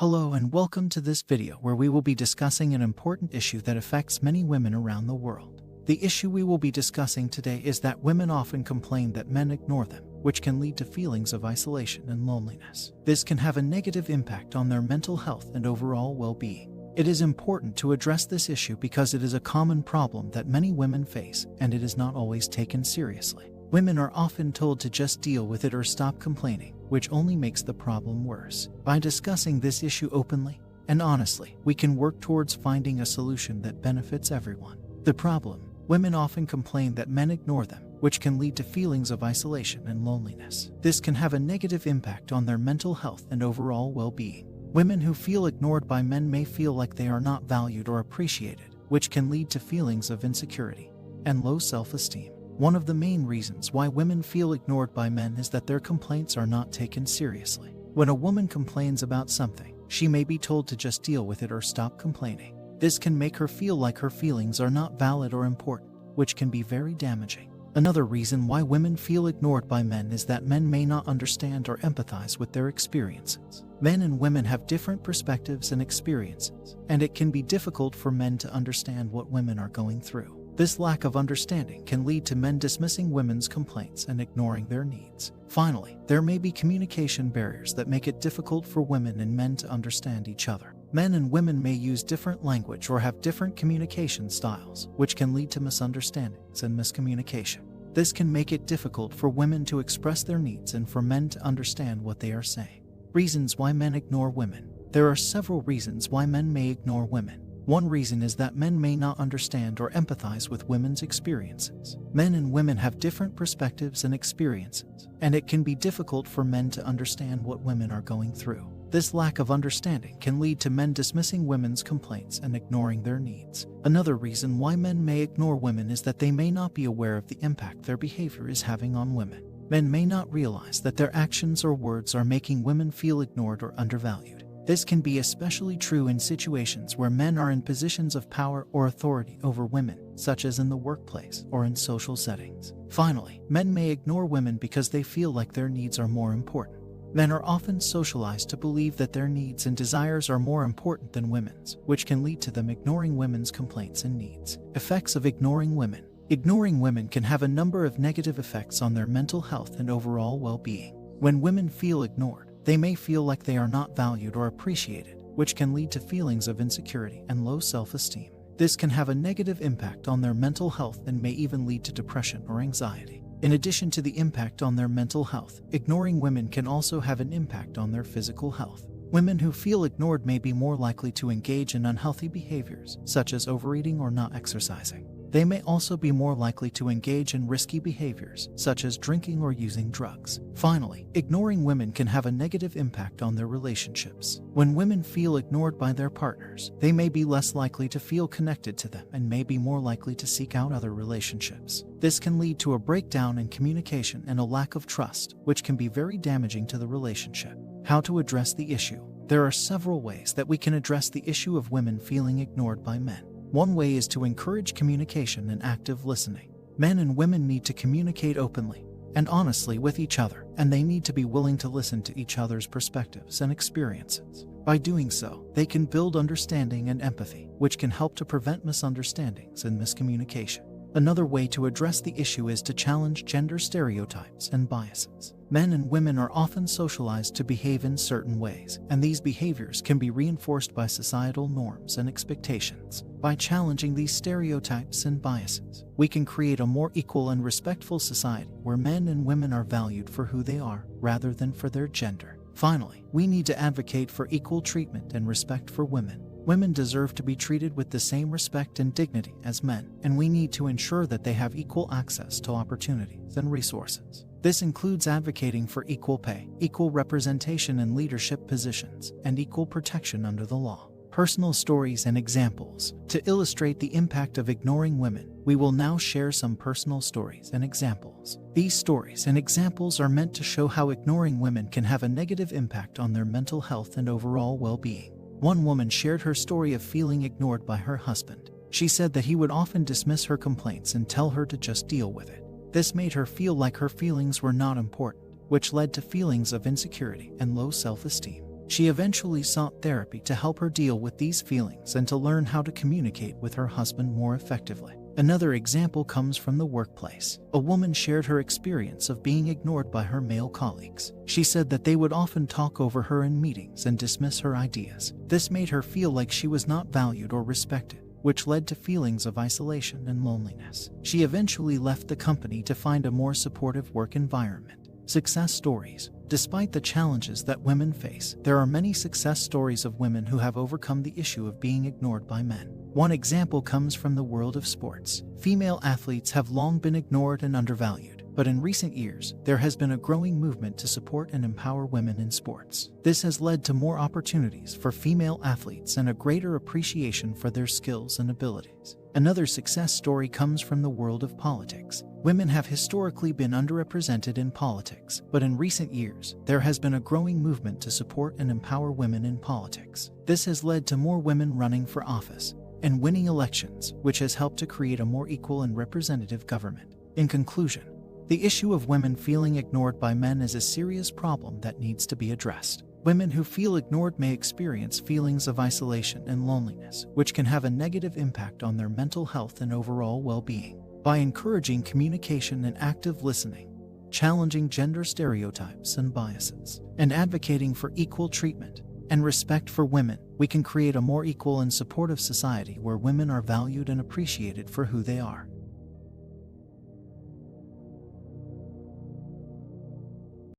Hello and welcome to this video where we will be discussing an important issue that affects many women around the world. The issue we will be discussing today is that women often complain that men ignore them, which can lead to feelings of isolation and loneliness. This can have a negative impact on their mental health and overall well-being. It is important to address this issue because it is a common problem that many women face, and it is not always taken seriously. Women are often told to just deal with it or stop complaining, which only makes the problem worse. By discussing this issue openly and honestly, we can work towards finding a solution that benefits everyone. The problem: women often complain that men ignore them, which can lead to feelings of isolation and loneliness. This can have a negative impact on their mental health and overall well-being. Women who feel ignored by men may feel like they are not valued or appreciated, which can lead to feelings of insecurity and low self-esteem. One of the main reasons why women feel ignored by men is that their complaints are not taken seriously. When a woman complains about something, she may be told to just deal with it or stop complaining. This can make her feel like her feelings are not valid or important, which can be very damaging. Another reason why women feel ignored by men is that men may not understand or empathize with their experiences. Men and women have different perspectives and experiences, and it can be difficult for men to understand what women are going through. This lack of understanding can lead to men dismissing women's complaints and ignoring their needs. Finally, there may be communication barriers that make it difficult for women and men to understand each other. Men and women may use different language or have different communication styles, which can lead to misunderstandings and miscommunication. This can make it difficult for women to express their needs and for men to understand what they are saying. Reasons why men ignore women. There are several reasons why men may ignore women. One reason is that men may not understand or empathize with women's experiences. Men and women have different perspectives and experiences, and it can be difficult for men to understand what women are going through. This lack of understanding can lead to men dismissing women's complaints and ignoring their needs. Another reason why men may ignore women is that they may not be aware of the impact their behavior is having on women. Men may not realize that their actions or words are making women feel ignored or undervalued. This can be especially true in situations where men are in positions of power or authority over women, such as in the workplace or in social settings. Finally, men may ignore women because they feel like their needs are more important. Men are often socialized to believe that their needs and desires are more important than women's, which can lead to them ignoring women's complaints and needs. Effects of ignoring women. Ignoring women can have a number of negative effects on their mental health and overall well-being. When women feel ignored, they may feel like they are not valued or appreciated, which can lead to feelings of insecurity and low self-esteem. This can have a negative impact on their mental health and may even lead to depression or anxiety. In addition to the impact on their mental health, ignoring women can also have an impact on their physical health. Women who feel ignored may be more likely to engage in unhealthy behaviors, such as overeating or not exercising. They may also be more likely to engage in risky behaviors, such as drinking or using drugs. Finally, ignoring women can have a negative impact on their relationships. When women feel ignored by their partners, they may be less likely to feel connected to them and may be more likely to seek out other relationships. This can lead to a breakdown in communication and a lack of trust, which can be very damaging to the relationship. How to address the issue. There are several ways that we can address the issue of women feeling ignored by men. One way is to encourage communication and active listening. Men and women need to communicate openly and honestly with each other, and they need to be willing to listen to each other's perspectives and experiences. By doing so, they can build understanding and empathy, which can help to prevent misunderstandings and miscommunication. Another way to address the issue is to challenge gender stereotypes and biases. Men and women are often socialized to behave in certain ways, and these behaviors can be reinforced by societal norms and expectations. By challenging these stereotypes and biases, we can create a more equal and respectful society where men and women are valued for who they are rather than for their gender. Finally, we need to advocate for equal treatment and respect for women. Women deserve to be treated with the same respect and dignity as men, and we need to ensure that they have equal access to opportunities and resources. This includes advocating for equal pay, equal representation in leadership positions, and equal protection under the law. Personal stories and examples. To illustrate the impact of ignoring women, we will now share some personal stories and examples. These stories and examples are meant to show how ignoring women can have a negative impact on their mental health and overall well-being. One woman shared her story of feeling ignored by her husband. She said that he would often dismiss her complaints and tell her to just deal with it. This made her feel like her feelings were not important, which led to feelings of insecurity and low self-esteem. She eventually sought therapy to help her deal with these feelings and to learn how to communicate with her husband more effectively. Another example comes from the workplace. A woman shared her experience of being ignored by her male colleagues. She said that they would often talk over her in meetings and dismiss her ideas. This made her feel like she was not valued or respected, which led to feelings of isolation and loneliness. She eventually left the company to find a more supportive work environment. Success stories. Despite the challenges that women face, there are many success stories of women who have overcome the issue of being ignored by men. One example comes from the world of sports. Female athletes have long been ignored and undervalued, but in recent years, there has been a growing movement to support and empower women in sports. This has led to more opportunities for female athletes and a greater appreciation for their skills and abilities. Another success story comes from the world of politics. Women have historically been underrepresented in politics, but in recent years, there has been a growing movement to support and empower women in politics. This has led to more women running for office and winning elections, which has helped to create a more equal and representative government. In conclusion, the issue of women feeling ignored by men is a serious problem that needs to be addressed. Women who feel ignored may experience feelings of isolation and loneliness, which can have a negative impact on their mental health and overall well-being. By encouraging communication and active listening, challenging gender stereotypes and biases, and advocating for equal treatment and respect for women, we can create a more equal and supportive society where women are valued and appreciated for who they are.